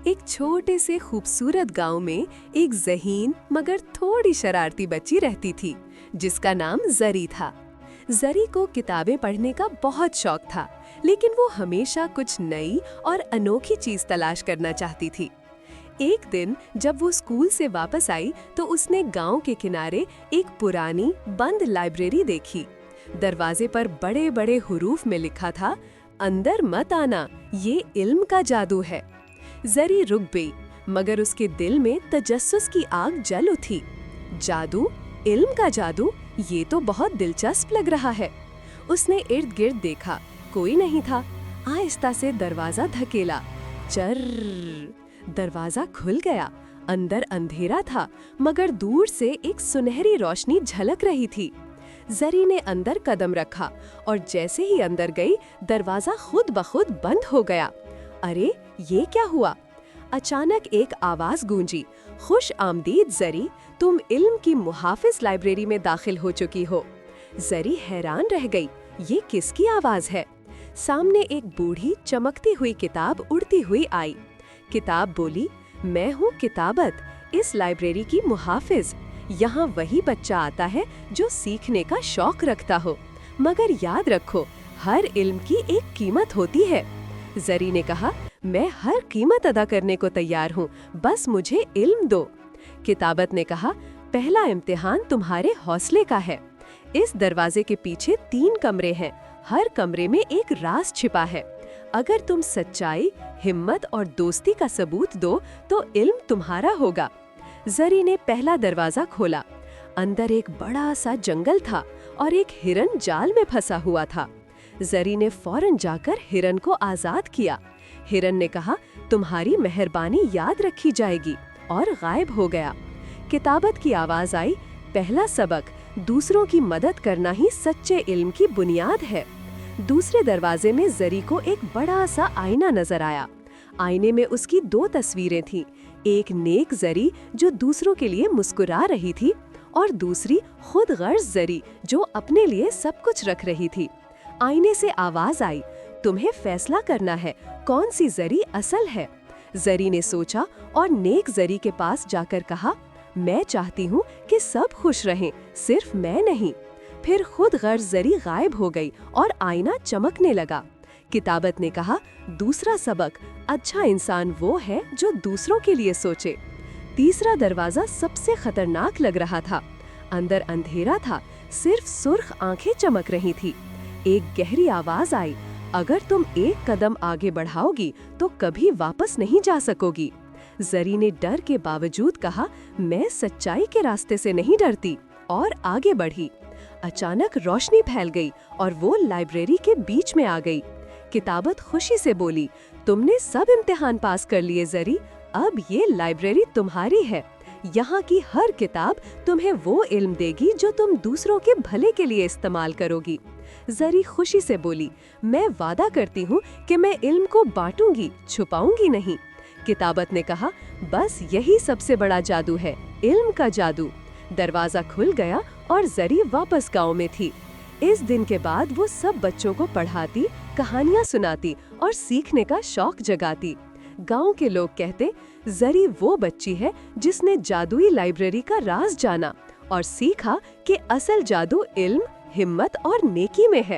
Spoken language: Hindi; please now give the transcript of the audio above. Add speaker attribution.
Speaker 1: एक छोटे से खूबसूरत गांव में एक ज़हीन मगर थोड़ी शरारती बच्ची रहती थी जिसका नाम जरी था। जरी को किताबें पढ़ने का बहुत शौक था, लेकिन वो हमेशा कुछ नई और अनोखी चीज तलाश करना चाहती थी। एक दिन जब वो स्कूल से वापस आई तो उसने गांव के किनारे एक पुरानी बंद लाइब्रेरी देखी। दरवाजे पर बड़े बड़े हुरूफ में लिखा था, अंदर मत आना, ये इल्म का जादू है। जरी रुक गई, मगर उसके दिल में तजस्सुस की आग जल उठी। जादू, इल्म का जादू, ये तो बहुत दिलचस्प लग रहा है। उसने इर्द गिर्द देखा, कोई नहीं था। आहिस्ता से दरवाजा धकेला, चर्र, दरवाजा खुल गया। अंदर अंधेरा था, मगर दूर से एक सुनहरी रोशनी झलक रही थी। जरी ने अंदर कदम रखा और जैसे ही अंदर गई, दरवाजा खुद ब खुद बंद हो गया। अरे, ये क्या हुआ? अचानक एक आवाज गूंजी, खुश आमदीद जरी, तुम इल्म की मुहाफिज लाइब्रेरी में दाखिल हो चुकी हो। जरी हैरान रह गई, ये किसकी आवाज है? सामने एक बूढ़ी चमकती हुई किताब उड़ती हुई आई। किताब बोली, मैं हूँ किताबत, इस लाइब्रेरी की मुहाफिज। यहाँ वही बच्चा आता है जो सीखने का शौक रखता हो, मगर याद रखो, हर इल्म की एक कीमत होती है। जरी ने कहा, मैं हर कीमत अदा करने को तैयार हूँ, बस मुझे इल्म दो। किताबत ने कहा, पहला इम्तिहान तुम्हारे हौसले का है। इस दरवाजे के पीछे 3 कमरे हैं, हर कमरे में एक राज छिपा है। अगर तुम सच्चाई, हिम्मत और दोस्ती का सबूत दो तो इल्म तुम्हारा होगा। जरी ने पहला दरवाजा खोला। अंदर एक बड़ा सा जंगल था और एक हिरन जाल में फंसा हुआ था। जरी ने फौरन जाकर हिरन को आजाद किया। हिरन ने कहा, तुम्हारी मेहरबानी याद रखी जाएगी, और गायब हो गया। किताबत की आवाज आई, पहला सबक, दूसरों की मदद करना ही सच्चे इल्म की बुनियाद है। दूसरे दरवाजे में जरी को एक बड़ा सा आईना नजर आया। आईने में उसकी 2 तस्वीरें थीं, एक नेक जरी जो दूसरों के लिए मुस्कुरा रही थी, और दूसरी खुद गर्ज जरी जो अपने लिए सब कुछ रख रही थी। आईने से आवाज आई, तुम्हें फैसला करना है, कौन सी जरी असल है। जरी ने सोचा और नेक जरी के पास जाकर कहा, मैं चाहती हूँ कि सब खुश रहें, सिर्फ मैं नहीं। फिर खुद गर्ज जरी गायब हो गई और आईना चमकने लगा। किताबत ने कहा, दूसरा सबक, अच्छा इंसान वो है जो दूसरों के लिए सोचे। तीसरा दरवाजा सबसे खतरनाक लग रहा था। अंदर अंधेरा था, सिर्फ सुर्ख आंखें चमक रही थी। एक गहरी आवाज आई, अगर तुम एक कदम आगे बढ़ाओगी तो कभी वापस नहीं जा सकोगी। जरी ने डर के बावजूद कहा, मैं सच्चाई के रास्ते से नहीं डरती, और आगे बढ़ी। अचानक रोशनी फैल गई और वो लाइब्रेरी के बीच में आ गई। किताबत खुशी से बोली, तुमने सब इम्तिहान पास कर लिए जरी, अब ये लाइब्रेरी तुम्हारी है। यहाँ की हर किताब तुम्हें वो इल्म देगी जो तुम दूसरों के भले के लिए इस्तेमाल करोगी। जरी खुशी से बोली, मैं वादा करती हूँ कि मैं इल्म को बांटूंगी, छुपाऊंगी नहीं। किताबत ने कहा, बस यही सबसे बड़ा जादू है, इल्म का जादू। दरवाजा खुल गया और जरी वापस गांव में थी। इस दिन के बाद वो सब बच्चों को पढ़ाती, कहानियाँ सुनाती और सीखने का शौक जगाती। गांव के लोग कहते, जरी वो बच्ची है जिसने जादुई लाइब्रेरी का राज जाना और सीखा कि असल जादू इल्म, हिम्मत और नेकी में है।